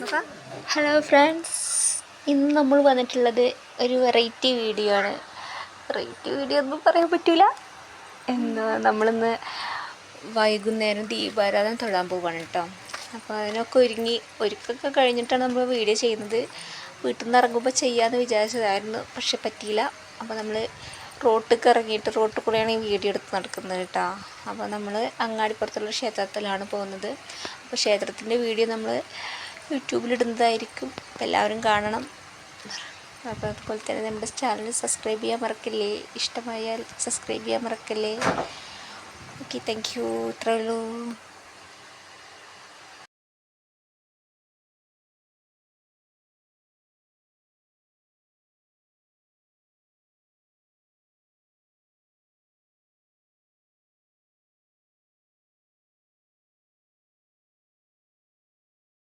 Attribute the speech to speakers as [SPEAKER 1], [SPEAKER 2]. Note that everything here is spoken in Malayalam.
[SPEAKER 1] ഹലോ ഫ്രണ്ട്സ്, ഇന്ന് നമ്മൾ വന്നിട്ടുള്ളത് ഒരു വെറൈറ്റി വീഡിയോ ആണ്. വെറൈറ്റി വീഡിയോ ഒന്നും പറയാൻ പറ്റില്ല. നമ്മളിന്ന് വൈകുന്നേരം ദീപാരാധന തൊഴാൻ പോവുകയാണ് കേട്ടോ. അപ്പോൾ അതിനൊക്കെ ഒരുക്കൊക്കെ കഴിഞ്ഞിട്ടാണ് നമ്മൾ വീഡിയോ ചെയ്യുന്നത്. വീട്ടിൽ നിന്ന് ഇറങ്ങുമ്പോൾ ചെയ്യാമെന്ന് വിചാരിച്ചതായിരുന്നു, പക്ഷെ പറ്റിയില്ല. അപ്പോൾ നമ്മൾ റോട്ടിലേക്ക് ഇറങ്ങിയിട്ട് റോട്ടിൽ കൂടെയാണ് ഈ വീഡിയോ എടുത്ത് നടക്കുന്നത് കേട്ടോ. അപ്പോൾ നമ്മൾ അങ്ങാടിപ്പുറത്തുള്ള ക്ഷേത്രത്തിലാണ് പോകുന്നത്. അപ്പോൾ ക്ഷേത്രത്തിൻ്റെ വീഡിയോ നമ്മൾ യൂട്യൂബിലിടുന്നതായിരിക്കും. അപ്പോൾ എല്ലാവരും കാണണം. അപ്പോൾ അതുപോലെ തന്നെ നമ്മുടെ ചാനൽ സബ്സ്ക്രൈബ് ചെയ്യാൻ മറക്കല്ലേ. ഇഷ്ടമായാൽ സബ്സ്ക്രൈബ് ചെയ്യാൻ മറക്കല്ലേ. Okay, thank you. ഇത്രയേ ഉള്ളൂ.